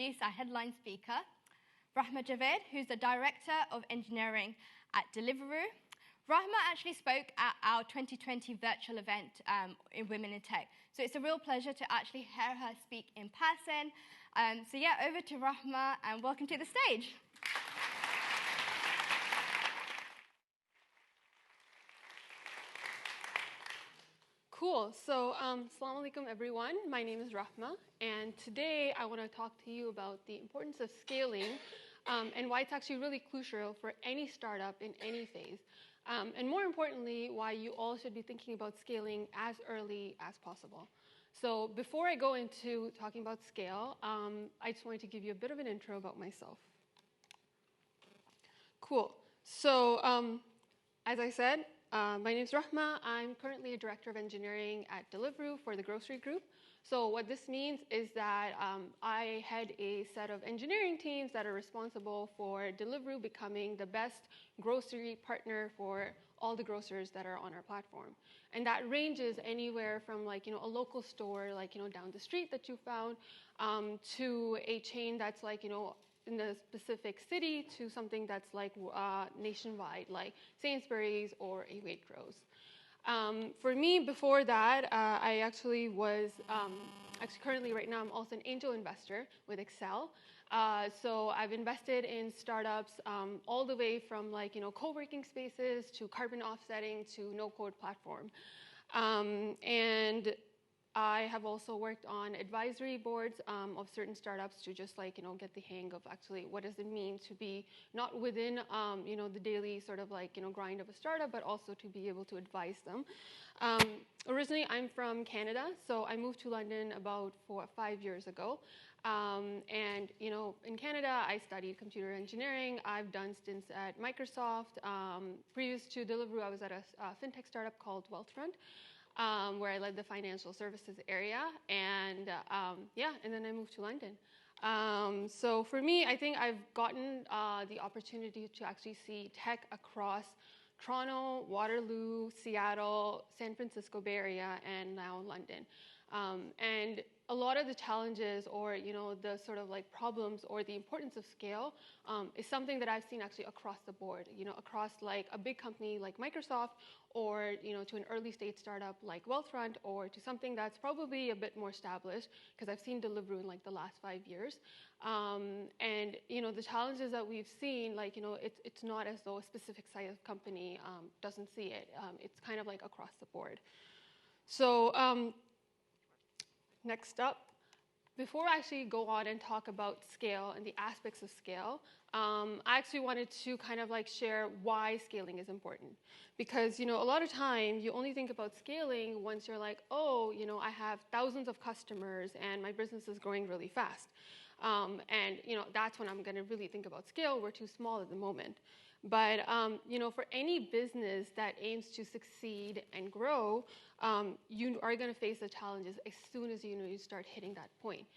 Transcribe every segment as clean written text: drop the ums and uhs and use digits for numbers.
introduce our headline speaker, Rahma Javed, who's the Director of Engineering at Deliveroo. Rahma actually spoke at our 2020 virtual event in Women in Tech. So it's a real pleasure to actually hear her speak in person. So yeah, over to Rahma, and welcome to the stage. Cool. So, assalamu alaikum, everyone. My name is Rahma, and today I want to talk to you about the importance of scaling and why it's actually really crucial for any startup in any phase. And more importantly, why you all should be thinking about scaling as early as possible. So before I go into talking about scale, I just wanted to give you a bit of an intro about myself. Cool. So as I said, my name is Rahma. I'm currently a Director of Engineering at Deliveroo for the grocery group. So what this means is that I head a set of engineering teams that are responsible for Deliveroo becoming the best grocery partner for all the grocers that are on our platform. And that ranges anywhere from a local store down the street that you found to a chain that's in a specific city to something that's nationwide, like Sainsbury's or a Waitrose. For me, before that, I actually was, currently right now, I'm also an angel investor with Excel. So I've invested in startups all the way from co-working spaces to carbon offsetting to no-code platform. And I have also worked on advisory boards of certain startups to just get the hang of actually what does it mean to be not within the daily sort of grind of a startup, but also to be able to advise them. Originally, I'm from Canada, so I moved to London about 5 years ago. And in Canada, I studied computer engineering. I've done stints at Microsoft. Previous to Deliveroo, I was at a fintech startup called Wealthfront, where I led the financial services area, and and then I moved to London. So for me, I think I've gotten the opportunity to actually see tech across Toronto, Waterloo, Seattle, San Francisco Bay Area, and now London. And a lot of the challenges or the sort of problems or the importance of scale is something that I've seen actually across the board, across a big company like Microsoft, or to an early stage startup like Wealthfront, or to something that's probably a bit more established, because I've seen Deliveroo in the last 5 years. And the challenges that we've seen, it's not as though a specific size of company doesn't see it. It's kind of across the board. So next up, before I actually go on and talk about scale and the aspects of scale, I actually wanted to kind of share why scaling is important. Because, a lot of time you only think about scaling once you're I have thousands of customers and my business is growing really fast. And, that's when I'm going to really think about scale. We're too small at the moment. But, for any business that aims to succeed and grow, you are going to face the challenges as soon as you start hitting that point.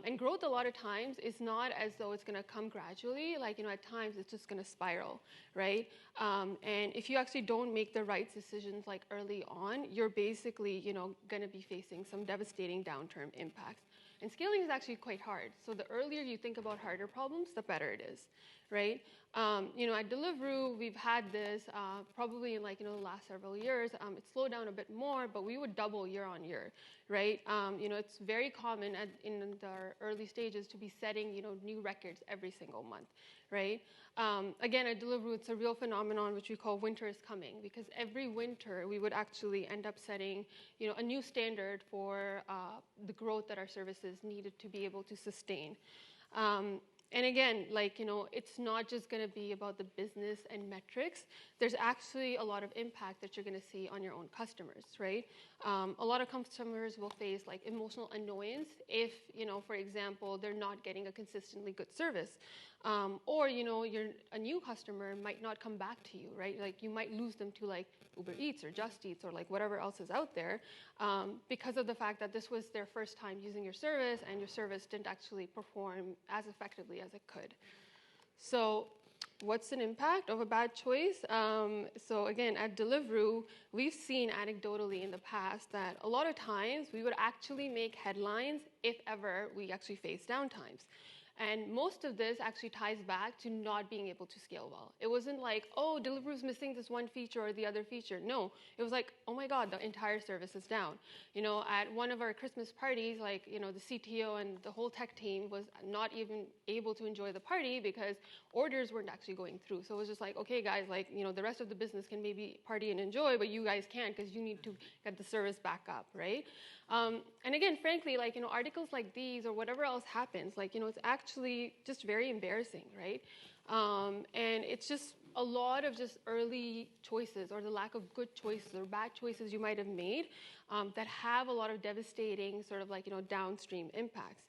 And growth a lot of times is not as though it's going to come gradually. At times it's just going to spiral, right? And if you actually don't make the right decisions early on, you're basically, going to be facing some devastating downturn impacts. And scaling is actually quite hard. So the earlier you think about harder problems, the better it is, right? At Deliveroo, we've had this probably in the last several years. It slowed down a bit more, but we would double year on year, right? It's very common in the early stages to be setting new records every single month, right? Again, at Deliveroo, it's a real phenomenon which we call winter is coming, because every winter we would actually end up setting a new standard for the growth that our services needed to be able to sustain. And again, it's not just going to be about the business and metrics. There's actually a lot of impact that you're going to see on your own customers, right? A lot of customers will face emotional annoyance if, for example, they're not getting a consistently good service. Or, you're a new customer might not come back to you, right? You might lose them to Uber Eats or Just Eats or whatever else is out there because of the fact that this was their first time using your service and your service didn't actually perform as effectively as it could. So what's an impact of a bad choice? So again, at Deliveroo, we've seen anecdotally in the past that a lot of times we would actually make headlines if ever we actually face downtimes. And most of this actually ties back to not being able to scale well. It wasn't like, oh, Deliveroo's missing this one feature or the other feature. No, it was like, oh my God, the entire service is down. You know, at one of our Christmas parties, like, you know, the CTO and the whole tech team was not even able to enjoy the party because orders weren't actually going through. So it was just like, okay, guys, like, you know, the rest of the business can maybe party and enjoy, but you guys can't because you need to get the service back up, right? And again, frankly, like, you know, articles like these or whatever else happens, like, you know, it's actually just very embarrassing, right? And it's just a lot of just early choices or the lack of good choices or bad choices you might have made that have a lot of devastating sort of like, you know, downstream impacts.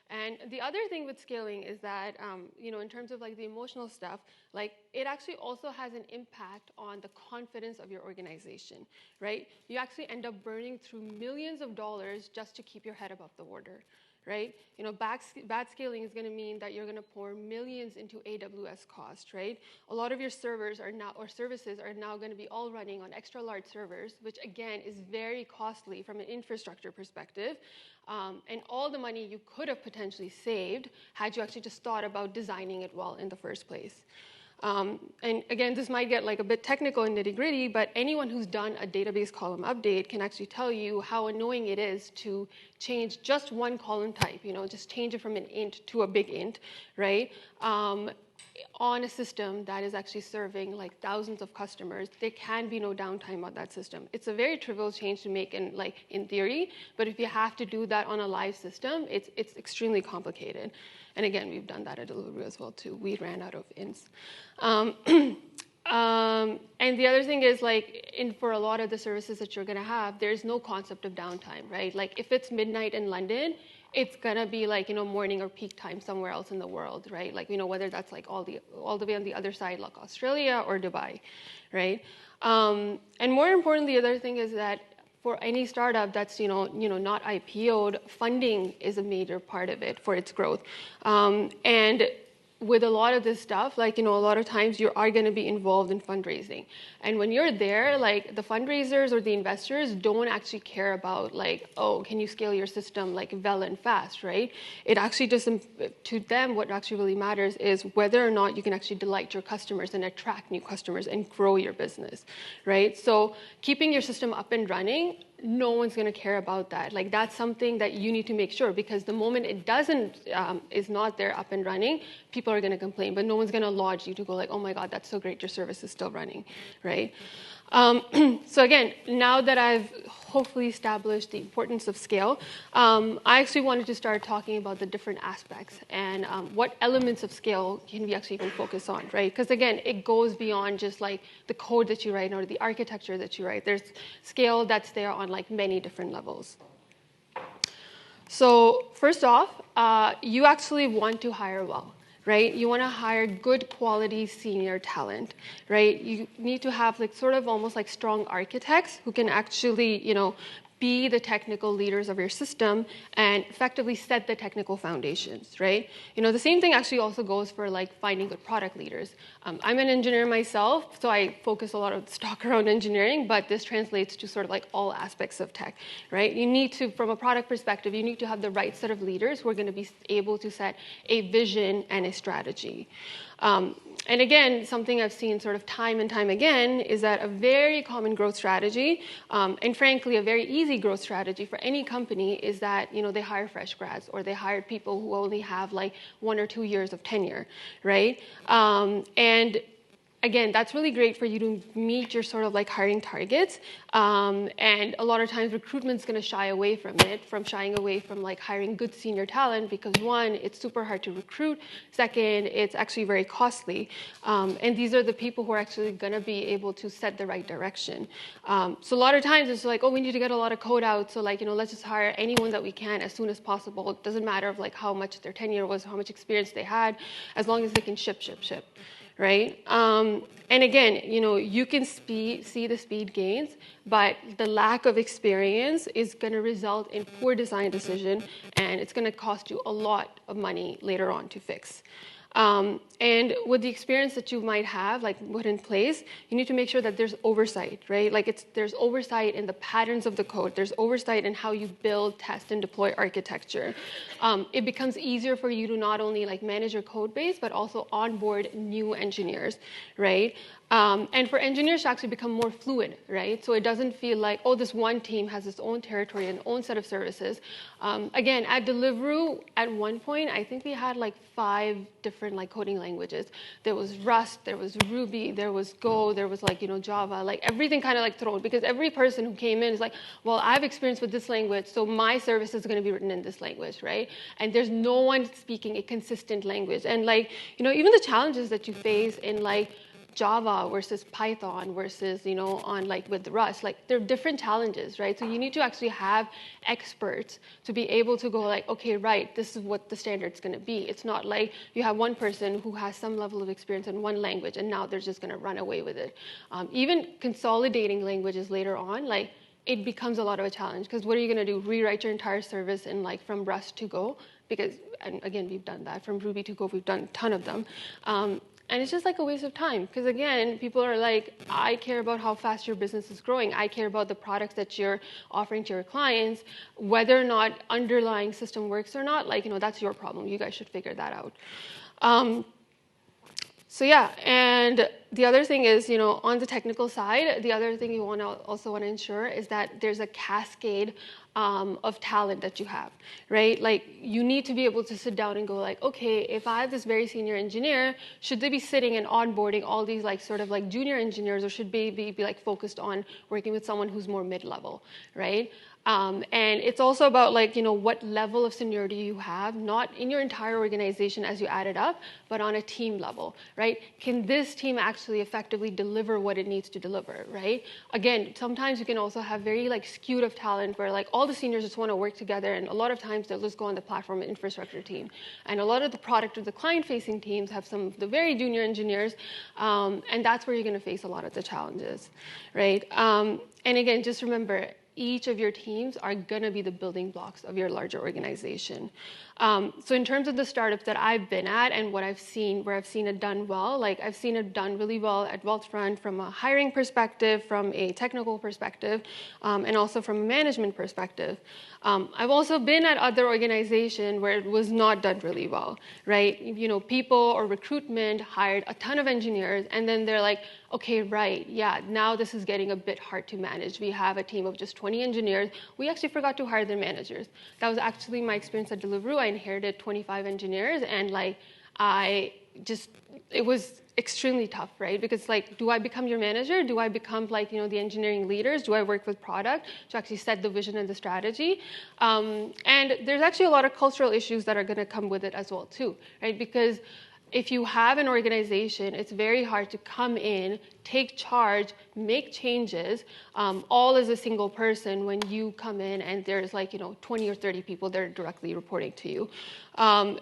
And the other thing with scaling is that, you know, in terms of like the emotional stuff, like it actually also has an impact on the confidence of your organization, right? You actually end up burning through millions of dollars just to keep your head above the water, right? You know, bad scaling is going to mean that you're going to pour millions into AWS cost, right? A lot of your servers are now, or services are now going to be all running on extra large servers, which again is very costly from an infrastructure perspective. And all the money you could have potentially saved had you actually just thought about designing it well in the first place. And again, this might get like a bit technical and nitty-gritty, but anyone who's done a database column update can actually tell you how annoying it is to change just one column type, you know, just change it from an int to a big int, right? On a system that is actually serving like thousands of customers. There can be no downtime on that system. It's a very trivial change to make in theory, but if you have to do that on a live system, it's extremely complicated. And again, we've done that at Deliveroo as well too. We ran out of ints. And the other thing is like, for a lot of the services that you're gonna have, there's no concept of downtime, right? Like if it's midnight in London, it's gonna be like, you know, morning or peak time somewhere else in the world, right? Like, you know, whether that's like all the way on the other side, like Australia or Dubai, right? And more importantly, the other thing is that for any startup that's, you know, not IPO'd, funding is a major part of it for its growth. And with a lot of this stuff, like, you know, a lot of times you are going to be involved in fundraising. And when you're there, like the fundraisers or the investors don't actually care about like, oh, can you scale your system like well and fast, right? It actually just, to them, what actually really matters is whether or not you can actually delight your customers and attract new customers and grow your business, right? So keeping your system up and running, no one's going to care about that. Like that's something that you need to make sure, because the moment it is not there up and running, people are going to complain, but no one's going to laud you to go like, oh my God, that's so great, your service is still running, right? So again, now that I've hopefully established the importance of scale, I actually wanted to start talking about the different aspects and what elements of scale can we actually even focus on, right? Because again, it goes beyond just like the code that you write or the architecture that you write. There's scale that's there on like many different levels. So first off, you actually want to hire well, right? You want to hire good quality senior talent, right? You need to have like sort of almost like strong architects who can actually, you know, be the technical leaders of your system and effectively set the technical foundations, right? You know, the same thing actually also goes for like finding good product leaders. I'm an engineer myself, so I focus a lot of stock around engineering, but this translates to sort of like all aspects of tech, right? You need to, from a product perspective, you need to have the right set of leaders who are going to be able to set a vision and a strategy. And again, something I've seen sort of time and time again is that a very common growth strategy, and frankly, a very easy growth strategy for any company is that, you know, they hire fresh grads or they hire people who only have like 1 or 2 years of tenure, right? And again, that's really great for you to meet your sort of like hiring targets. And a lot of times recruitment's going to shy away from it, from shying away from like hiring good senior talent because one, it's super hard to recruit. Second, it's actually very costly. And these are the people who are actually going to be able to set the right direction. So a lot of times it's like, oh, we need to get a lot of code out. So like, you know, let's just hire anyone that we can as soon as possible. It doesn't matter of like how much their tenure was, how much experience they had, as long as they can ship. Right? And again, you know, you can see the speed gains, but the lack of experience is going to result in poor design decision, and it's going to cost you a lot of money later on to fix. And with the experience that you might have, like put in place, you need to make sure that there's oversight, right? Like there's oversight in the patterns of the code. There's oversight in how you build, test, and deploy architecture. It becomes easier for you to not only like manage your code base, but also onboard new engineers, right? And for engineers to actually become more fluid, right? So it doesn't feel like, oh, this one team has its own territory and own set of services. Again, at Deliveroo, at one point, I think we had like 5 different like coding languages. There was Rust, there was Ruby, there was Go, there was like, Java, like everything kind of like thrown, because every person who came in is like, well, I have experience with this language, so my service is going to be written in this language, right? And there's no one speaking a consistent language. And like, even the challenges that you face in like Java versus Python versus, on like with Rust, like there are different challenges, right? So you need to actually have experts to be able to go like, okay, right, this is what the standard's going to be. It's not like you have one person who has some level of experience in one language and now they're just going to run away with it. Even consolidating languages later on, like it becomes a lot of a challenge, because what are you going to do? Rewrite your entire service in like from Rust to Go? Because, and again, we've done that. From Ruby to Go, we've done a ton of them. And it's just like a waste of time, because again, people are like, I care about how fast your business is growing. I care about the products that you're offering to your clients. Whether or not underlying system works or not, like, that's your problem. You guys should figure that out. So yeah, and the other thing is, on the technical side, the other thing you also want to ensure is that there's a cascade of talent that you have, right? Like you need to be able to sit down and go like, okay, if I have this very senior engineer, should they be sitting and onboarding all these like sort of like junior engineers, or should they be like focused on working with someone who's more mid-level, right? And it's also about like, what level of seniority you have, not in your entire organization as you add it up, but on a team level, right? Can this team actually effectively deliver what it needs to deliver, right? Again, sometimes you can also have very like skewed of talent where like all the seniors just want to work together, and a lot of times they'll just go on the platform and infrastructure team. And a lot of the product or the client-facing teams have some of the very junior engineers, and that's where you're going to face a lot of the challenges, right? And again, just remember, each of your teams are going to be the building blocks of your larger organization. So in terms of the startups that I've been at and what I've seen, where I've seen it done well, like I've seen it done really well at Wealthfront from a hiring perspective, from a technical perspective, and also from a management perspective. I've also been at other organizations where it was not done really well, right? People or recruitment hired a ton of engineers, and then they're like, okay, right, yeah, now this is getting a bit hard to manage. We have a team of just 20 engineers. We actually forgot to hire their managers. That was actually my experience at Deliveroo. I inherited 25 engineers, and like, it was extremely tough, right? Because like, do I become your manager? Do I become like, the engineering leaders? Do I work with product to actually set the vision and the strategy? And there's actually a lot of cultural issues that are going to come with it as well too, right? Because if you have an organization, it's very hard to come in, take charge, make changes, all as a single person when you come in and there's like, 20 or 30 people that are directly reporting to you. And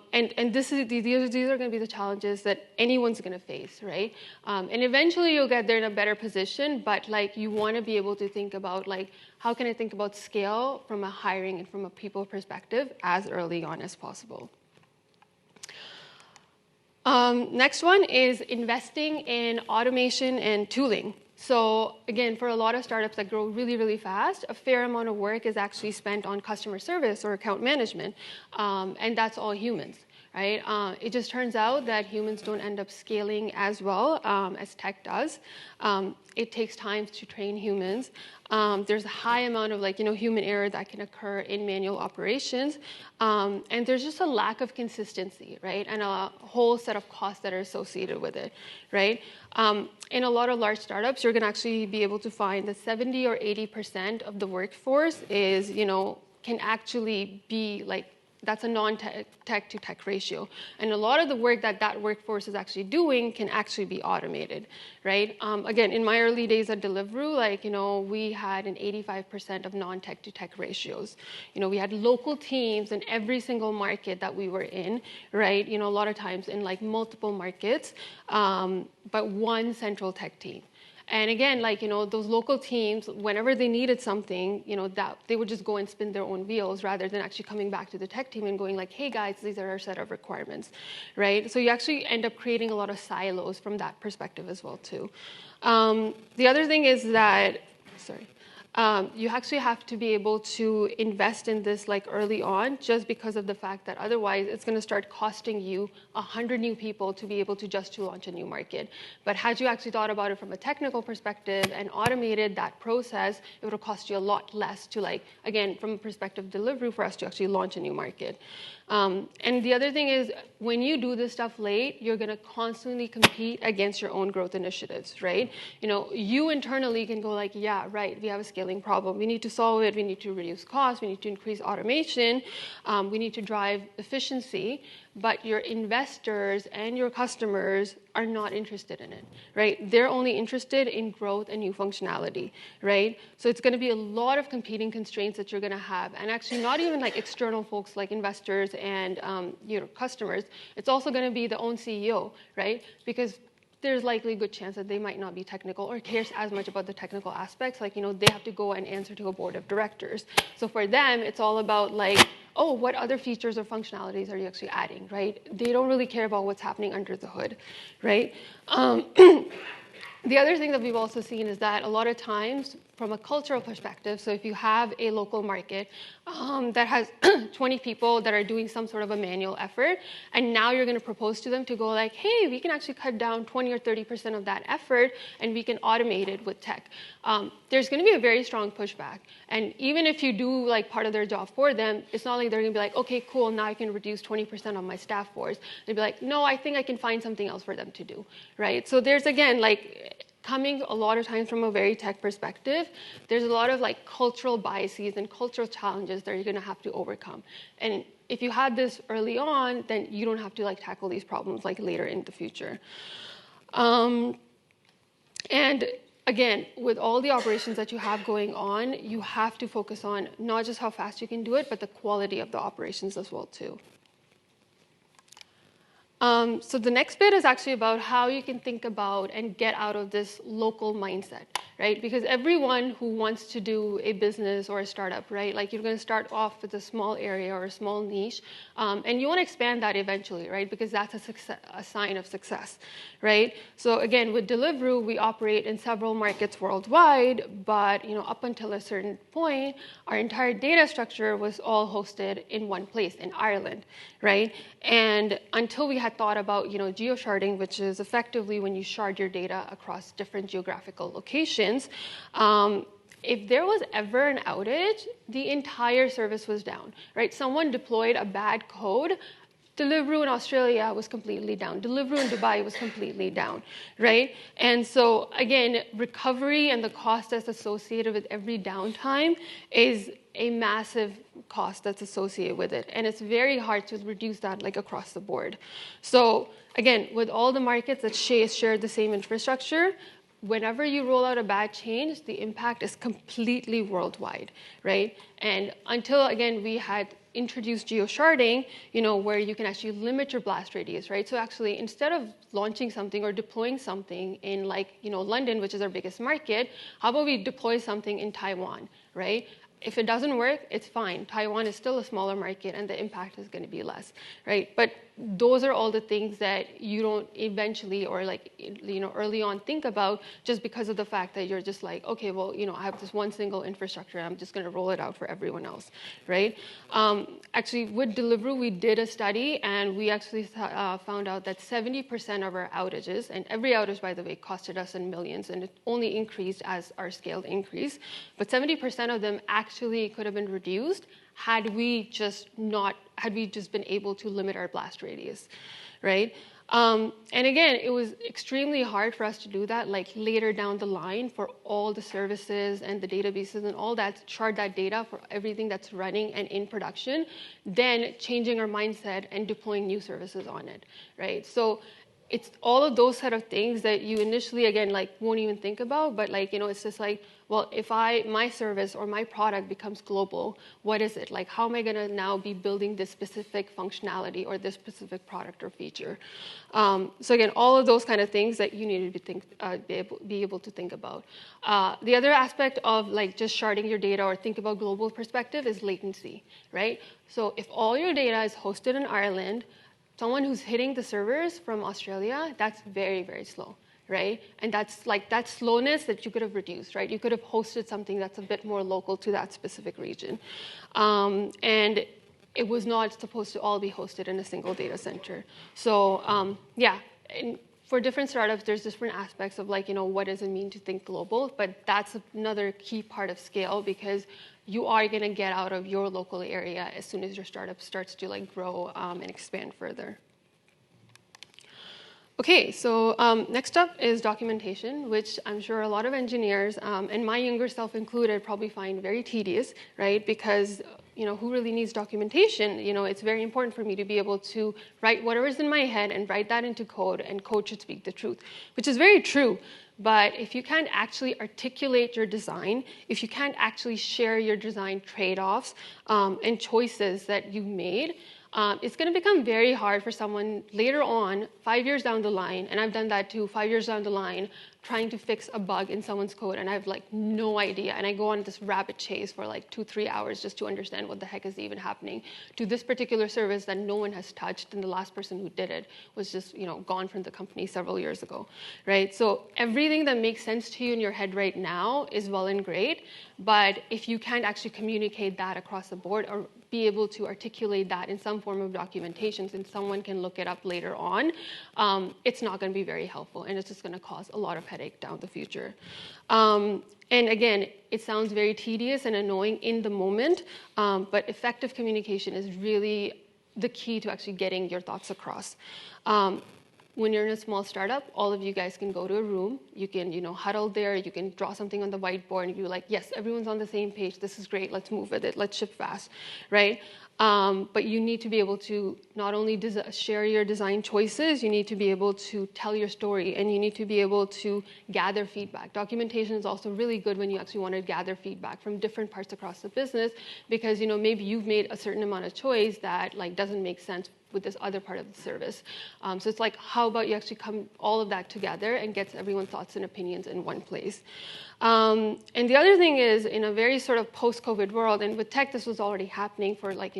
these are going to be the challenges that anyone's going to face, right? And eventually you'll get there in a better position, but like you want to be able to think about like, how can I think about scale from a hiring and from a people perspective as early on as possible? Next one is investing in automation and tooling. So again, for a lot of startups that grow really, really fast, a fair amount of work is actually spent on customer service or account management, and that's all humans, right? It just turns out that humans don't end up scaling as well as tech does. It takes time to train humans. There's a high amount of like, human error that can occur in manual operations. And there's just a lack of consistency, right? And a whole set of costs that are associated with it, right? In a lot of large startups, you're gonna actually be able to find that 70 or 80% of the workforce is, can actually be like, that's a non-tech to tech ratio. And a lot of the work that workforce is actually doing can actually be automated, right? Again, in my early days at Deliveroo, like, we had an 85% of non-tech to tech ratios. We had local teams in every single market that we were in, right? A lot of times in like multiple markets, but one central tech team. And again, like, those local teams, whenever they needed something, that they would just go and spin their own wheels rather than actually coming back to the tech team and going like, hey guys, these are our set of requirements, right? So you actually end up creating a lot of silos from that perspective as well too. The other thing is that, you actually have to be able to invest in this like early on, just because of the fact that otherwise it's going to start costing you 100 new people to be able to launch a new market. But had you actually thought about it from a technical perspective and automated that process, it would have cost you a lot less to, like, again, from a perspective of delivery, for us to actually launch a new market. And the other thing is, when you do this stuff late, you're going to constantly compete against your own growth initiatives, right? You internally can go like, yeah, right, we have a scaling problem. We need to solve it. We need to reduce costs. We need to increase automation. We need to drive efficiency. But your investors and your customers are not interested in it, right? They're only interested in growth and new functionality, right? So it's going to be a lot of competing constraints that you're going to have. And actually not even like external folks like investors and customers. It's also going to be the own CEO, right? Because there's likely a good chance that they might not be technical or cares as much about the technical aspects. Like, they have to go and answer to a board of directors. So for them, it's all about like, oh, what other features or functionalities are you actually adding, right? They don't really care about what's happening under the hood, right? The other thing that we've also seen is that a lot of times, from a cultural perspective, so if you have a local market that has 20 people that are doing some sort of a manual effort, and now you're going to propose to them to go like, hey, we can actually cut down 20 or 30% of that effort, and we can automate it with tech. There's going to be a very strong pushback. And even if you do like part of their job for them, it's not like they're going to be like, okay, cool, now I can reduce 20% of my staff force. They'd be like, no, I think I can find something else for them to do, right? So there's, again, like, coming a lot of times from a very tech perspective, there's a lot of like cultural biases and cultural challenges that you're going to have to overcome. And if you had this early on, then you don't have to like tackle these problems like later in the future. And again, with all the operations that you have going on, you have to focus on not just how fast you can do it, but the quality of the operations as well too. So the next bit is actually about how you can think about and get out of this local mindset, right? Because everyone who wants to do a business or a startup, right? Like, you're going to start off with a small area or a small niche, and you want to expand that eventually, right? Because that's a sign of success, right? So again, with Deliveroo, we operate in several markets worldwide, but up until a certain point, our entire data structure was all hosted in one place in Ireland, right? And until we had thought about geosharding, which is effectively when you shard your data across different geographical locations, if there was ever an outage, the entire service was down, right? Someone deployed a bad code, Deliveroo in Australia was completely down. Deliveroo in Dubai was completely down, right? And so again, recovery and the cost that's associated with every downtime is a massive cost that's associated with it. And it's very hard to reduce that like across the board. So again, with all the markets that share the same infrastructure, whenever you roll out a bad change, the impact is completely worldwide, right? And until, again, we had introduced geosharding, where you can actually limit your blast radius, right? So actually, instead of launching something or deploying something in London, which is our biggest market, how about we deploy something in Taiwan, right? If it doesn't work, it's fine. Taiwan is still a smaller market, and the impact is going to be less, right? But those are all the things that you don't eventually or early on think about, just because of the fact that you're just like, okay, well, I have this one single infrastructure. I'm just going to roll it out for everyone else, right? Actually, with Deliveroo, we did a study, and we actually found out that 70% of our outages, and every outage, by the way, costed us in millions, and it only increased as our scale increased, but 70% of them actually could have been reduced had we just been able to limit our blast radius, right? And again, it was extremely hard for us to do that, like later down the line, for all the services and the databases and all that, shard that data for everything that's running and in production, then changing our mindset and deploying new services on it, right? So it's all of those set of things that you initially, again, like won't even think about, but like, it's just like, well, if my service or my product becomes global, what is it? Like, how am I gonna now be building this specific functionality or this specific product or feature? So again, all of those kind of things that you need to be able to think about. The other aspect of like just sharding your data or think about global perspective is latency, right? So if all your data is hosted in Ireland, someone who's hitting the servers from Australia, that's very, very slow, right? And that's like that slowness that you could have reduced, right? You could have hosted something that's a bit more local to that specific region. And it was not supposed to all be hosted in a single data center. So yeah, and for different startups, there's different aspects of like, what does it mean to think global? But that's another key part of scale, because you are going to get out of your local area as soon as your startup starts to like grow and expand further. Okay, so next up is documentation, which I'm sure a lot of engineers, and my younger self included, probably find very tedious, right? Because who really needs documentation? It's very important for me to be able to write whatever's in my head and write that into code, and code should speak the truth, which is very true. But if you can't actually articulate your design, if you can't actually share your design trade-offs and choices that you've made, it's going to become very hard for someone later on, 5 years down the line, and I've done that too, 5 years down the line, trying to fix a bug in someone's code, and I have like no idea, and I go on this rabbit chase for like 2-3 hours just to understand what the heck is even happening to this particular service that no one has touched, and the last person who did it was just gone from the company several years ago, right? So everything that makes sense to you in your head right now is well and great, but if you can't actually communicate that across the board or be able to articulate that in some form of documentation, since someone can look it up later on, it's not going to be very helpful, and it's just going to cause a lot of headache down the future. And again, it sounds very tedious and annoying in the moment, but effective communication is really the key to actually getting your thoughts across. When you're in a small startup, all of you guys can go to a room. You can, huddle there. You can draw something on the whiteboard and be like, yes, everyone's on the same page. This is great. Let's move with it. Let's ship fast, right? But you need to be able to not only share your design choices, you need to be able to tell your story, and you need to be able to gather feedback. Documentation is also really good when you actually want to gather feedback from different parts across the business, because maybe you've made a certain amount of choice that like doesn't make sense with this other part of the service. So it's like, how about you actually come all of that together and gets everyone's thoughts and opinions in one place. And the other thing is, in a very sort of post-COVID world, and with tech this was already happening for like,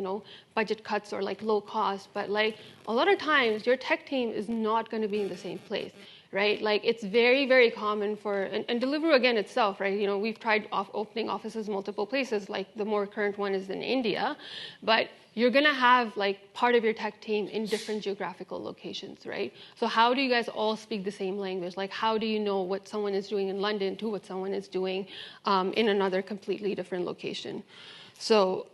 budget cuts or like low cost, but like a lot of times your tech team is not going to be in the same place, right? Like it's very, very common for, and Deliveroo again itself, right? We've tried opening offices multiple places, like the more current one is in India, but you're going to have like part of your tech team in different geographical locations, right? So how do you guys all speak the same language? Like how do you know what someone is doing in London to what someone is doing in another completely different location? So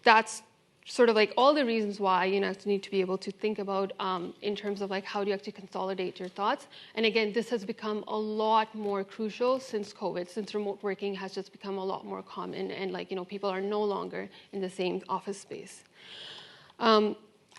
that's sort of like all the reasons why you need to be able to think about in terms of like how do you actually consolidate your thoughts. And again, this has become a lot more crucial since COVID, since remote working has just become a lot more common, and like people are no longer in the same office space.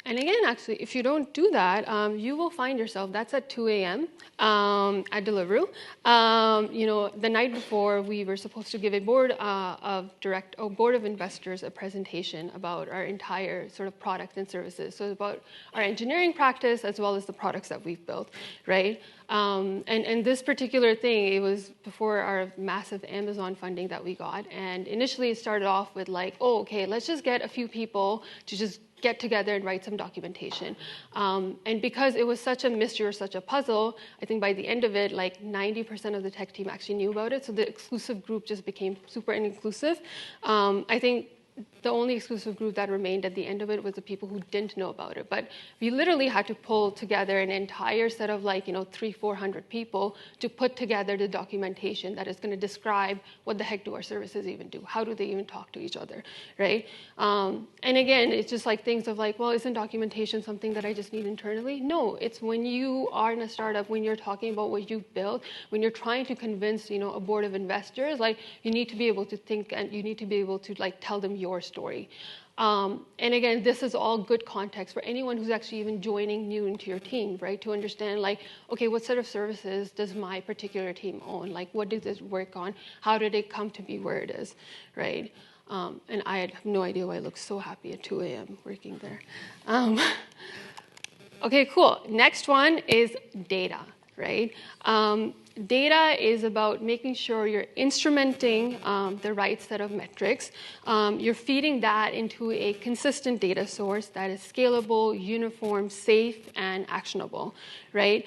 And again, actually, if you don't do that, you will find yourself, that's at 2 a.m. At Deliveroo. The night before, we were supposed to give a board of investors a presentation about our entire sort of products and services. So about our engineering practice as well as the products that we've built, right? And this particular thing, it was before our massive Amazon funding that we got. And initially, it started off with like, oh, okay, let's just get a few people to just get together and write some documentation. And because it was such a mystery or such a puzzle, I think by the end of it, like 90% of the tech team actually knew about it. So the exclusive group just became super inclusive. I think the only exclusive group that remained at the end of it was the people who didn't know about it. But we literally had to pull together an entire set of like, 300-400 people to put together the documentation that is going to describe what the heck do our services even do? How do they even talk to each other, right? And again, it's just like things of like, well, isn't documentation something that I just need internally? No, it's when you are in a startup, when you're talking about what you've built, when you're trying to convince, a board of investors, like you need to be able to think and you need to be able to like tell them your story. And again, this is all good context for anyone who's actually even joining new into your team, right? To understand, like, okay, what set of services does my particular team own? Like, what does it work on? How did it come to be where it is, right? And I have no idea why I look so happy at 2 a.m. working there. Okay, cool. Next one is data, right? Data is about making sure you're instrumenting the right set of metrics. You're feeding that into a consistent data source that is scalable, uniform, safe, and actionable, right?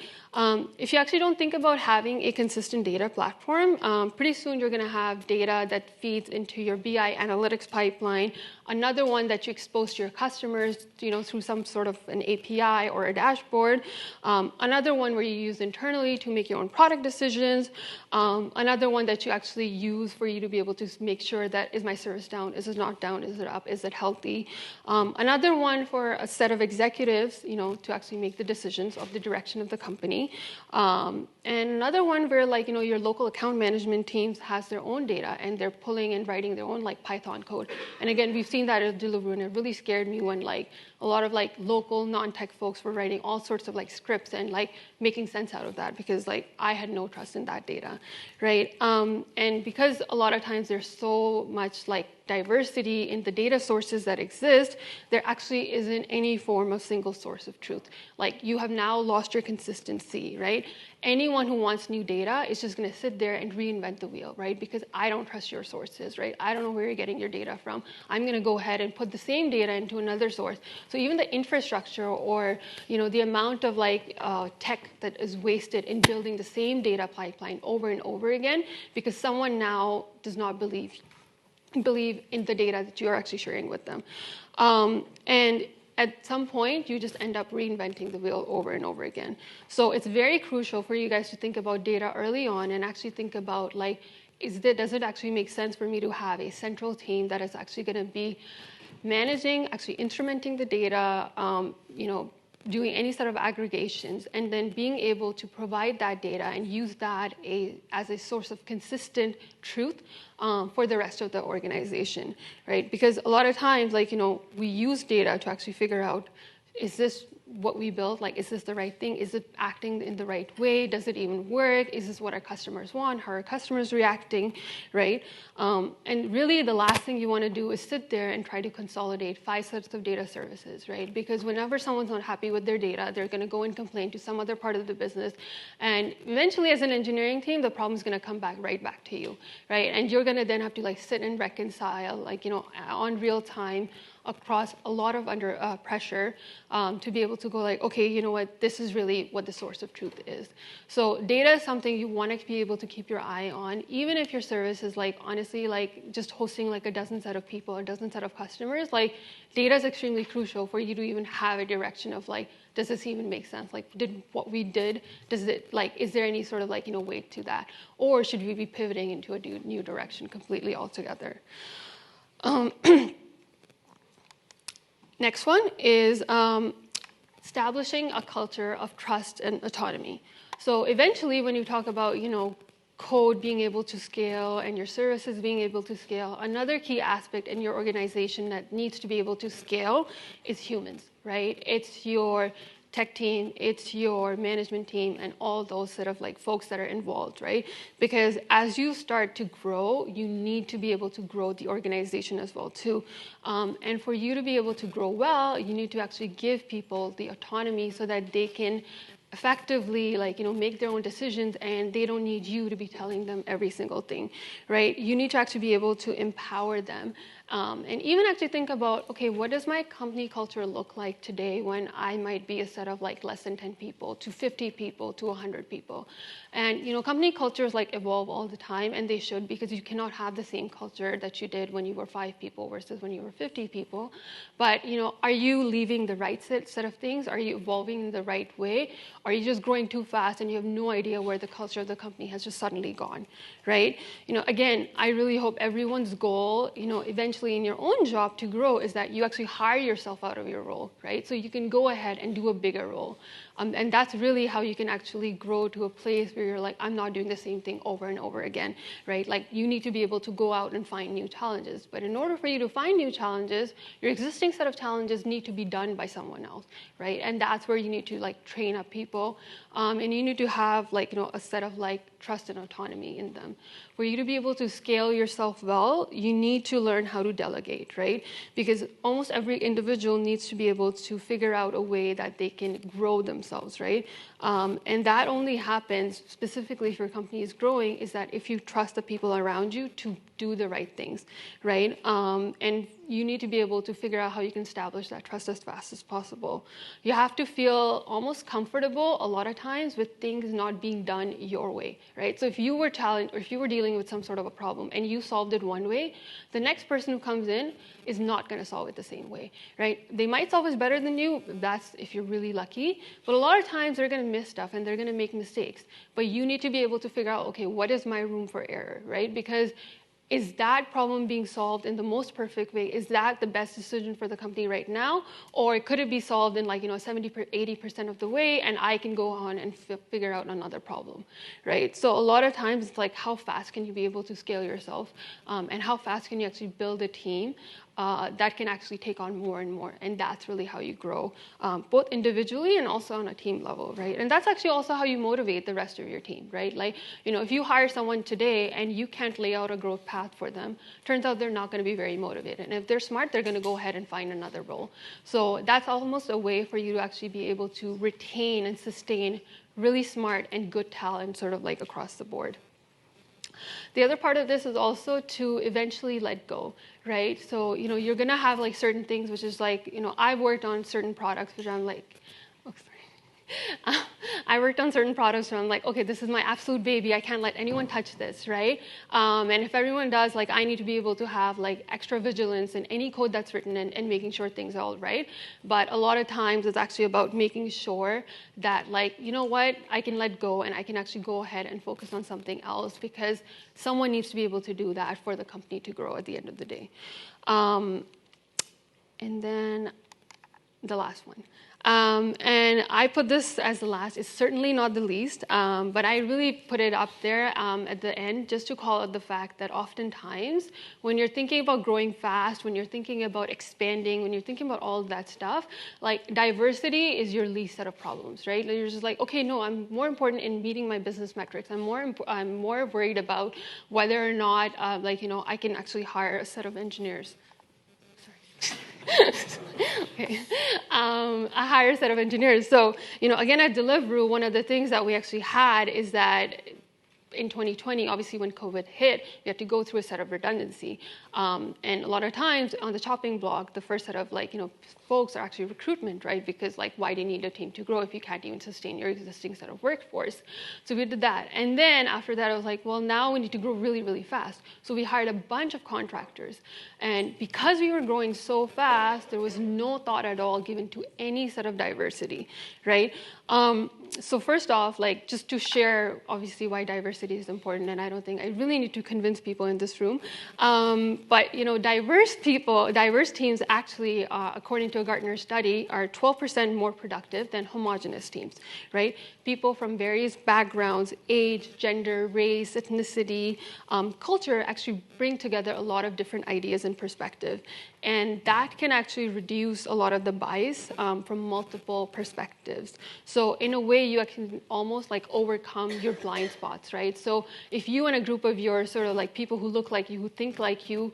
If you actually don't think about having a consistent data platform, pretty soon you're going to have data that feeds into your BI analytics pipeline, another one that you expose to your customers, through some sort of an API or a dashboard, another one where you use internally to make your own product decisions, another one that you actually use for you to be able to make sure that, is my service down, is it not down, is it up, is it healthy, another one for a set of executives, to actually make the decisions of the direction of the company, and another one where, like, your local account management teams has their own data and they're pulling and writing their own, like, Python code. And again, we've seen that at Deliveroo, and it really scared me when, like, a lot of, like, local non-tech folks were writing all sorts of, like, scripts and, like, making sense out of that, because, like, I had no trust in that data, right? And because a lot of times there's so much, like, diversity in the data sources that exist, there actually isn't any form of single source of truth. Like, you have now lost your consistency, right? Anyone who wants new data is just going to sit there and reinvent the wheel, right? Because I don't trust your sources, right? I don't know where you're getting your data from. I'm going to go ahead and put the same data into another source. So even the infrastructure or, the amount of, like, tech that is wasted in building the same data pipeline over and over again, because someone now does not believe in the data that you are actually sharing with them. And at some point, you just end up reinventing the wheel over and over again. So it's very crucial for you guys to think about data early on and actually think about, like, does it actually make sense for me to have a central team that is actually going to be managing, actually instrumenting the data, doing any sort of aggregations, and then being able to provide that data and use that as a source of consistent truth for the rest of the organization, right? Because a lot of times, like, we use data to actually figure out, is this what we built? Like, is this the right thing? Is it acting in the right way? Does it even work? Is this what our customers want? How are customers reacting, right? And really, the last thing you want to do is sit there and try to consolidate 5 sets of data services, right? Because whenever someone's not happy with their data, they're going to go and complain to some other part of the business. And eventually, as an engineering team, the problem's going to come right back to you, right? And you're going to then have to, like, sit and reconcile, like, on real time, across a lot of under pressure to be able to go, like, okay, you know what, this is really what the source of truth is. So data is something you want to be able to keep your eye on, even if your service is, like, honestly, like, just hosting, like, a dozen set of people or a dozen set of customers. Like, data is extremely crucial for you to even have a direction of, like, does this even make sense? Like, what we did, does it, like, is there any sort of, like, weight to that? Or should we be pivoting into a new direction completely altogether? Next one is establishing a culture of trust and autonomy. So eventually, when you talk about, code being able to scale and your services being able to scale, another key aspect in your organization that needs to be able to scale is humans, right? It's your tech team, it's your management team, and all those sort of, like, folks that are involved, right? Because as you start to grow, you need to be able to grow the organization as well too. And for you to be able to grow well, you need to actually give people the autonomy so that they can effectively, like, make their own decisions, and they don't need you to be telling them every single thing, right? You need to actually be able to empower them. And even actually think about, okay, what does my company culture look like today when I might be a set of, like, less than 10 people to 50 people to 100 people? And, company cultures, like, evolve all the time, and they should, because you cannot have the same culture that you did when you were 5 people versus when you were 50 people. But, are you leaving the right set of things? Are you evolving in the right way? Are you just growing too fast and you have no idea where the culture of the company has just suddenly gone, right? Again, I really hope everyone's goal, eventually in your own job to grow is that you actually hire yourself out of your role, right? So you can go ahead and do a bigger role. And that's really how you can actually grow to a place where you're like, I'm not doing the same thing over and over again, right? Like you need to be able to go out and find new challenges. But in order for you to find new challenges, your existing set of challenges need to be done by someone else, right? And that's where you need to like train up people. And you need to have like, a set of like trust and autonomy in them. For you to be able to scale yourself well, you need to learn how to delegate, right? Because almost every individual needs to be able to figure out a way that they can grow themselves, right? And that only happens specifically for companies growing is that if you trust the people around you to do the right things, right? And you need to be able to figure out how you can establish that trust as fast as possible. You have to feel almost comfortable a lot of times with things not being done your way, right? So if you were challenged or if you were dealing with some sort of a problem and you solved it one way, the next person who comes in is not going to solve it the same way, right? They might solve it better than you. That's if you're really lucky. But a lot of times they're going to miss stuff and they're going to make mistakes. But you need to be able to figure out, okay, what is my room for error, right? Because is that problem being solved in the most perfect way? Is that the best decision for the company right now? Or could it be solved in 70, 80% of the way and I can go on and figure out another problem, right? So a lot of times it's like how fast can you be able to scale yourself and how fast can you actually build a team that can actually take on more and more. And that's really how you grow, both individually and also on a team level, right? And that's actually also how you motivate the rest of your team, right? Like, if you hire someone today and you can't lay out a growth path for them, turns out they're not going to be very motivated. And if they're smart, they're going to go ahead and find another role. So that's almost a way for you to actually be able to retain and sustain really smart and good talent sort of like across the board. The other part of this is also to eventually let go, right? So, you're going to have like certain things, which is like, I've worked on certain products, which I'm like, oh, sorry. I worked on certain products where I'm like, okay, this is my absolute baby. I can't let anyone touch this, right? And if everyone does, like, I need to be able to have like extra vigilance in any code that's written and making sure things are all right. But a lot of times it's actually about making sure that, like, you know what, I can let go and I can actually go ahead and focus on something else because someone needs to be able to do that for the company to grow at the end of the day. And then the last one. And I put this as the last. It's certainly not the least, but I really put it up there at the end just to call out the fact that oftentimes when you're thinking about growing fast, when you're thinking about expanding, when you're thinking about all that stuff, like diversity is your least set of problems, right? You're just like, okay, no, I'm more important in meeting my business metrics. I'm more worried about whether or not, I can actually hire a set of engineers. Okay. A higher set of engineers. So, again, at Deliveroo, one of the things that we actually had is that in 2020, obviously when COVID hit, we had to go through a set of redundancy. And a lot of times on the chopping block, the first set of folks are actually recruitment, right? Because why do you need a team to grow if you can't even sustain your existing set of workforce? So we did that. And then after that, I was like, well, now we need to grow really, really fast. So we hired a bunch of contractors. And because we were growing so fast, there was no thought at all given to any set of diversity, right? So first off, just to share, obviously, why diversity is important, and I don't think I really need to convince people in this room. But diverse teams actually, according to a Gartner study, are 12% more productive than homogeneous teams, right? People from various backgrounds, age, gender, race, ethnicity, culture actually bring together a lot of different ideas and perspective. And that can actually reduce a lot of the bias from multiple perspectives. So in a way, you can almost overcome your blind spots, right? So if you and a group of your sort of people who look like you, who think like you,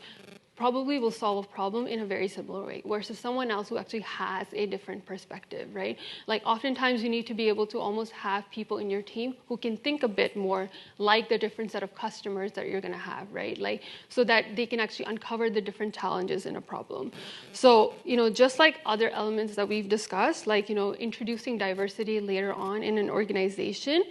probably will solve a problem in a very similar way, versus someone else who actually has a different perspective, right? Oftentimes you need to be able to almost have people in your team who can think a bit more like the different set of customers that you're gonna have, right? So that they can actually uncover the different challenges in a problem. So, just like other elements that we've discussed, introducing diversity later on in an organization,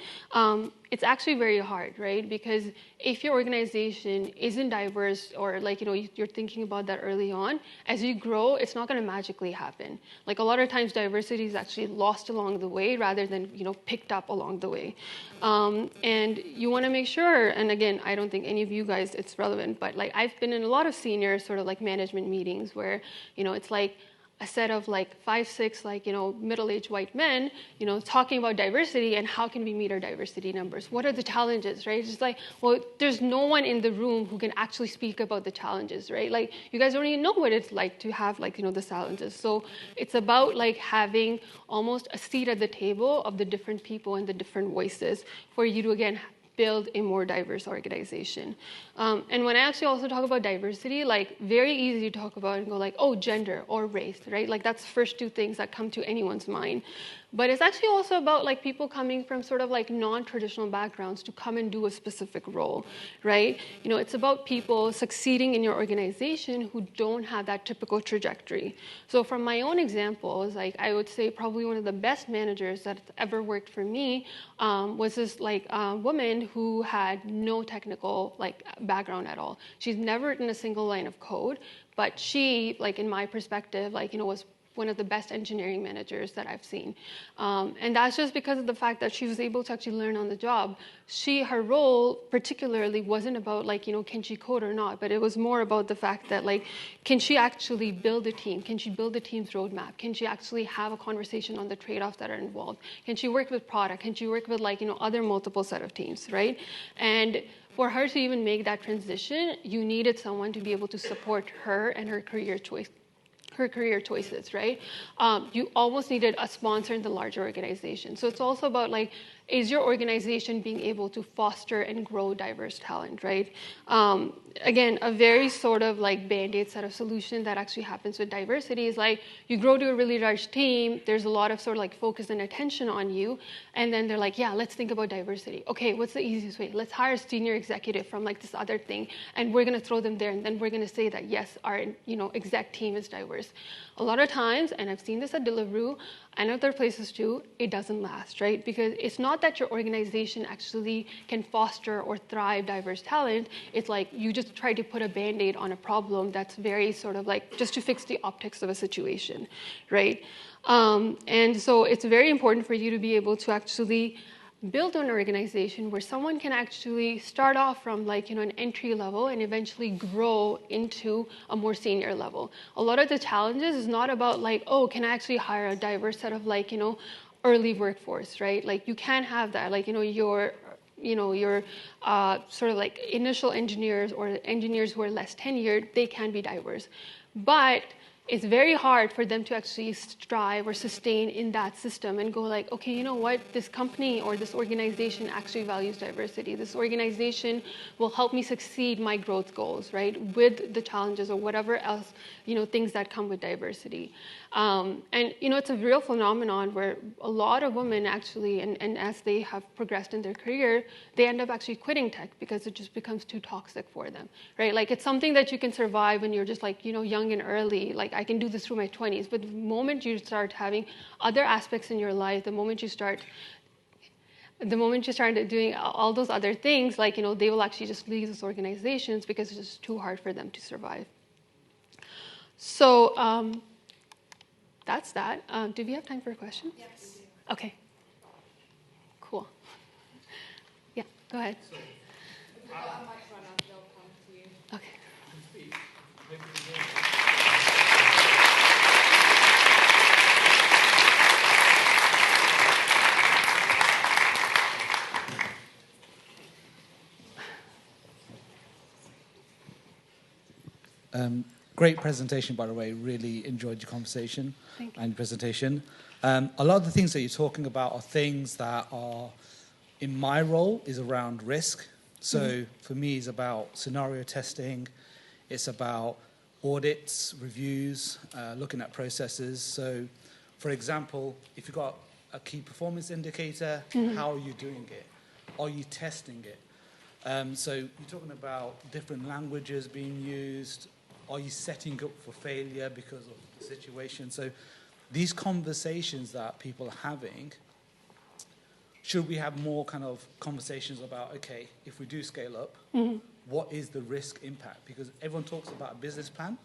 it's actually very hard, right? Because if your organization isn't diverse, or like, you're thinking about that early on, as you grow, it's not going to magically happen. Like a lot of times diversity is actually lost along the way rather than, picked up along the way. And you want to make sure, and again, I don't think any of you guys, it's relevant, but like I've been in a lot of senior sort of like management meetings where, it's like a set of like 5, 6, like, middle-aged white men, talking about diversity and how can we meet our diversity numbers? What are the challenges, right? It's like, well, there's no one in the room who can actually speak about the challenges, right? Like, you guys don't even know what it's like to have like, the challenges. So it's about like having almost a seat at the table of the different people and the different voices for you to, again, build a more diverse organization. And when I actually also talk about diversity, like very easy to talk about and go like, oh, gender or race, right? Like that's the first 2 things that come to anyone's mind. But it's actually also about like people coming from sort of like non-traditional backgrounds to come and do a specific role, right? It's about people succeeding in your organization who don't have that typical trajectory. So from my own examples, like I would say probably one of the best managers that ever worked for me was this like woman who had no technical like background at all. She's never written a single line of code, but she, like in my perspective, like, was one of the best engineering managers that I've seen. And that's just because of the fact that she was able to actually learn on the job. Her role particularly wasn't about like, can she code or not, but it was more about the fact that like, can she actually build a team? Can she build a team's roadmap? Can she actually have a conversation on the trade-offs that are involved? Can she work with product? Can she work with like, other multiple set of teams, right? And for her to even make that transition, you needed someone to be able to support her and her career choices, right? You almost needed a sponsor in the larger organization. So it's also about like, is your organization being able to foster and grow diverse talent, right? Again, a very sort of like Band-Aid set of solution that actually happens with diversity is like, you grow to a really large team, there's a lot of sort of like focus and attention on you, and then they're like, yeah, let's think about diversity. Okay, what's the easiest way? Let's hire a senior executive from like this other thing, and we're gonna throw them there, and then we're gonna say that, yes, our exec team is diverse. A lot of times, and I've seen this at Deliveroo, and other places too, it doesn't last, right? Because it's not that your organization actually can foster or thrive diverse talent. It's like you just try to put a Band-Aid on a problem that's very sort of like just to fix the optics of a situation, right? And so it's very important for you to be able to actually build an organization where someone can actually start off from like, an entry level and eventually grow into a more senior level. A lot of the challenges is not about like, oh, can I actually hire a diverse set of like, early workforce, right? Like you can't have that. Like, your sort of like initial engineers or engineers who are less tenured, they can be diverse. But it's very hard for them to actually strive or sustain in that system and go like, okay, you know what, this company or this organization actually values diversity. This organization will help me succeed my growth goals, right, with the challenges or whatever else, things that come with diversity. And, it's a real phenomenon where a lot of women actually, and as they have progressed in their career, they end up actually quitting tech because it just becomes too toxic for them, right? Like it's something that you can survive when you're just like, young and early, like I can do this through my 20s. But the moment you start having other aspects in your life, the moment you start doing all those other things, like, they will actually just leave those organizations because it's just too hard for them to survive. So, that's that. Do we have time for a question? Yes. Okay. Cool. Yeah, go ahead. So, if we got a mic runner, they'll come to you. Okay. Great presentation, by the way. Really enjoyed your conversation and presentation. A lot of the things that you're talking about are things that are, in my role, is around risk. So for me, it's about scenario testing. It's about audits, reviews, looking at processes. So, for example, if you've got a key performance indicator, how are you doing it? Are you testing it? So you're talking about different languages being used. Are you setting up for failure because of the situation? So these conversations that people are having should we have more kind of conversations about, okay, if we do scale up, what is the risk impact? Because everyone talks about a business plan,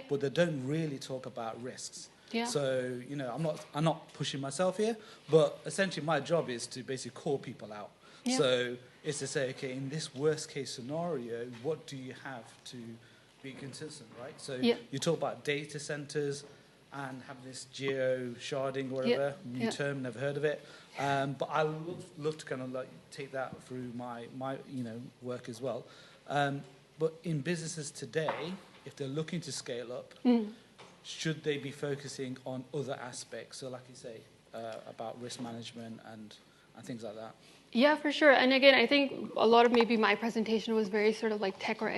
but they don't really talk about risks. So, you know, I'm not pushing myself here, but essentially my job is to basically call people out. So it's to say, okay, in this worst case scenario, what do you have to be consistent, right? So you talk about data centers and have this geo sharding, whatever, new term, never heard of it. But I love to kind of like take that through my you know, work as well. But in businesses today, if they're looking to scale up, should they be focusing on other aspects? So like you say, about risk management and things like that. Yeah, for sure. And again, I think a lot of maybe my presentation was very sort of like tech or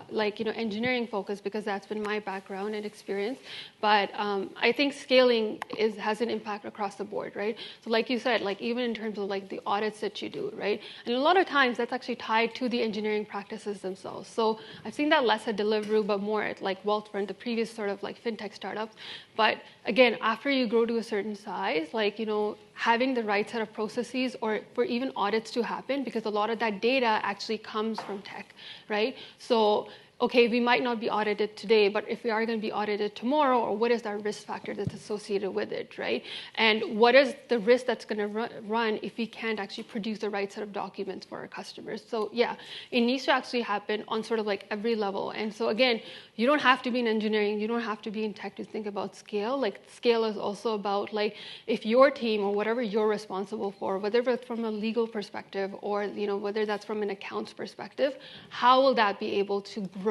like, you know, engineering focused, because that's been my background and experience. But I think scaling has an impact across the board, right? So like you said, like even in terms of like the audits that you do, right? And a lot of times that's actually tied to the engineering practices themselves. So I've seen that less at Deliveroo, but more at like Wealthfront, the previous sort of like fintech startups. But again, after you grow to a certain size, like, you know, having the right set of processes or for even audits to happen, because a lot of that data actually comes from tech, right? So, okay, we might not be audited today, but if we are going to be audited tomorrow, or what is that risk factor that's associated with it, right? And what is the risk that's going to run if we can't actually produce the right set of documents for our customers? So yeah, it needs to actually happen on sort of like every level. And so again, you don't have to be in engineering, you don't have to be in tech to think about scale. Like scale is also about like if your team or whatever you're responsible for, whether it's from a legal perspective or, you know, whether that's from an accounts perspective, how will that be able to grow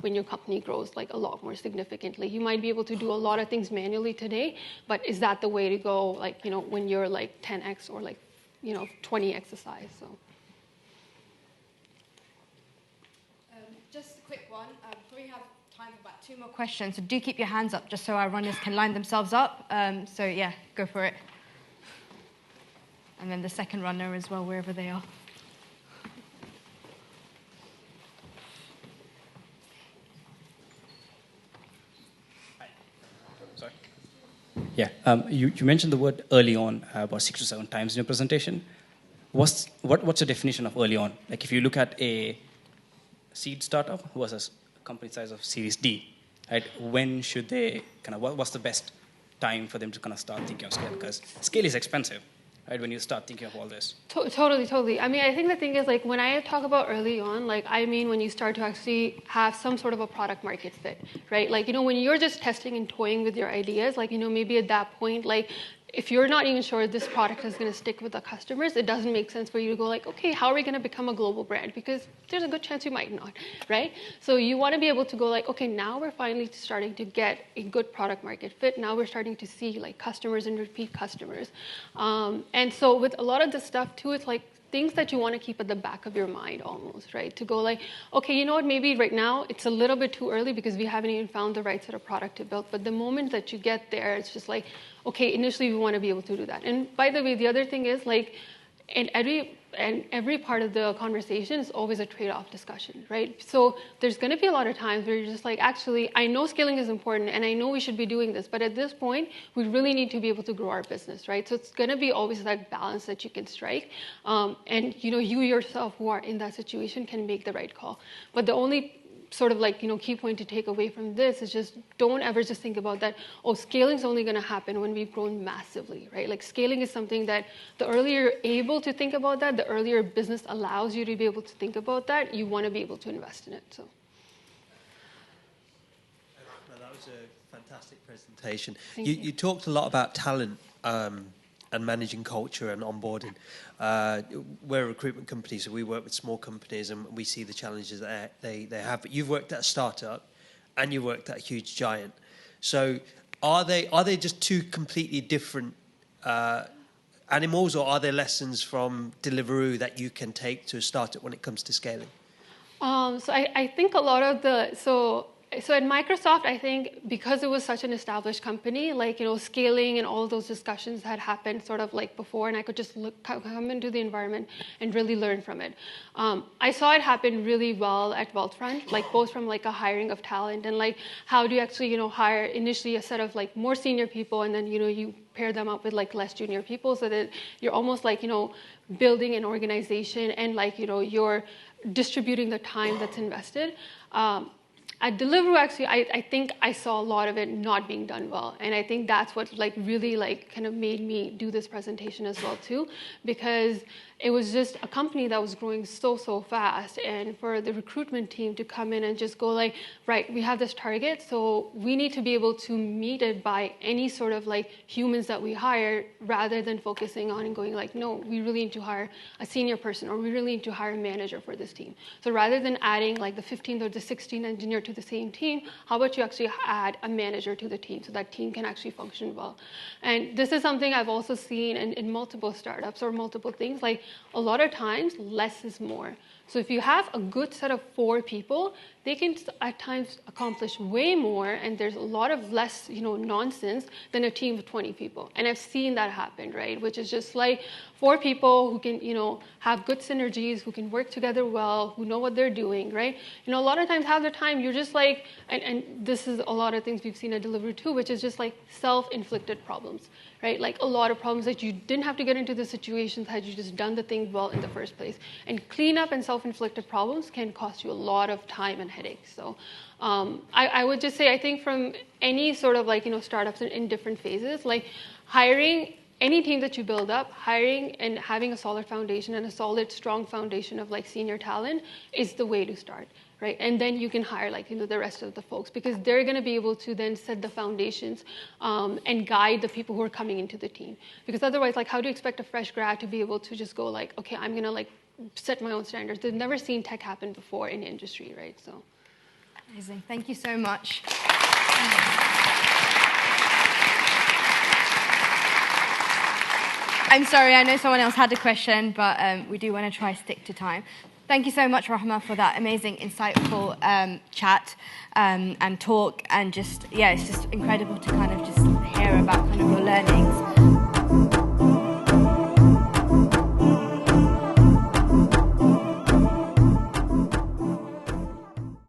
when your company grows like a lot more significantly? You might be able to do a lot of things manually today, but is that the way to go, like, you know, when you're like 10x or like, you know, 20x the size? So just a quick one. We have time for about 2 more questions, so do keep your hands up just so our runners can line themselves up. So yeah, go for it. And then the second runner as well, wherever they are. Yeah, you mentioned the word early on about 6 to 7 times in your presentation. What's the definition of early on? Like if you look at a seed startup versus a company size of Series D, right? When should they kind of, what's the best time for them to kind of start thinking of scale? Because scale is expensive, right, when you start thinking of all this. Totally. I mean, I think the thing is, like, when I talk about early on, like, I mean when you start to actually have some sort of a product market fit, right? Like, you know, when you're just testing and toying with your ideas, like, you know, maybe at that point, like, if you're not even sure this product is going to stick with the customers, it doesn't make sense for you to go like, okay, how are we going to become a global brand? Because there's a good chance you might not, right? So you want to be able to go like, okay, now we're finally starting to get a good product market fit. Now we're starting to see like customers and repeat customers. And so with a lot of this stuff too, it's like things that you want to keep at the back of your mind almost, right? To go like, okay, you know what, maybe right now it's a little bit too early because we haven't even found the right set of product to build. But the moment that you get there, it's just like, okay, initially we want to be able to do that. And by the way, the other thing is like, in every part of the conversation is always a trade-off discussion, right? So there's going to be a lot of times where you're just like, actually, I know scaling is important and I know we should be doing this, but at this point, we really need to be able to grow our business, right? So it's going to be always that balance that you can strike. And, you know, you yourself who are in that situation can make the right call. But the only sort of like, you know, key point to take away from this is just don't ever just think about that, oh, scaling is only going to happen when we've grown massively, right? Like scaling is something that the earlier you're able to think about that, the earlier business allows you to be able to think about that, you want to be able to invest in it. So. Well, that was a fantastic presentation. You talked a lot about talent and managing culture and onboarding. We're a recruitment company, so we work with small companies and we see the challenges that they have. But you've worked at a startup and you worked at a huge giant. So are they just two completely different animals, or are there lessons from Deliveroo that you can take to a startup when it comes to scaling? So I think a lot of So at Microsoft, I think because it was such an established company, like, scaling and all those discussions had happened sort of like before, and I could just come into the environment and really learn from it. I saw it happen really well at Wealthfront, like both from like a hiring of talent and like how do you actually, hire initially a set of like more senior people, and then, you pair them up with like less junior people, so that you're almost like, building an organization and like, you're distributing the time that's invested. At Deliveroo, actually, I think I saw a lot of it not being done well. And I think that's what like really like kind of made me do this presentation as well too, because it was just a company that was growing so fast, and for the recruitment team to come in and just go like, right, we have this target, so we need to be able to meet it by any sort of like humans that we hire, rather than focusing on and going like, no, we really need to hire a senior person, or we really need to hire a manager for this team. So rather than adding like the 15th or the 16th engineer to the same team, how about you actually add a manager to the team so that team can actually function well? And this is something I've also seen in multiple startups or multiple things. Like, a lot of times, less is more. So if you have a good set of 4 people, they can at times accomplish way more, and there's a lot of less, nonsense than a team of 20 people. And I've seen that happen, right? Which is just like 4 people who can, have good synergies, who can work together well, who know what they're doing, right? A lot of times, half the time, you're just like, and this is a lot of things we've seen at Deliveroo too, which is just like self-inflicted problems, right? Like a lot of problems that you didn't have to get into the situations had you just done the thing well in the first place. And cleanup and self-inflicted problems can cost you a lot of time and headaches. So I would just say, I think from any sort of like, startups in different phases, like hiring any team that you build up, hiring and having a solid foundation and a solid, strong foundation of like senior talent is the way to start, right? And then you can hire like, the rest of the folks, because they're going to be able to then set the foundations and guide the people who are coming into the team. Because otherwise, like, how do you expect a fresh grad to be able to just go like, okay, I'm going to like set my own standards? They've never seen tech happen before in the industry, right? So. Amazing. Thank you so much. I'm sorry, I know someone else had a question, but we do want to try stick to time. Thank you so much, Rahma, for that amazing, insightful chat and talk. And just, it's just incredible to kind of just hear about kind of your learnings.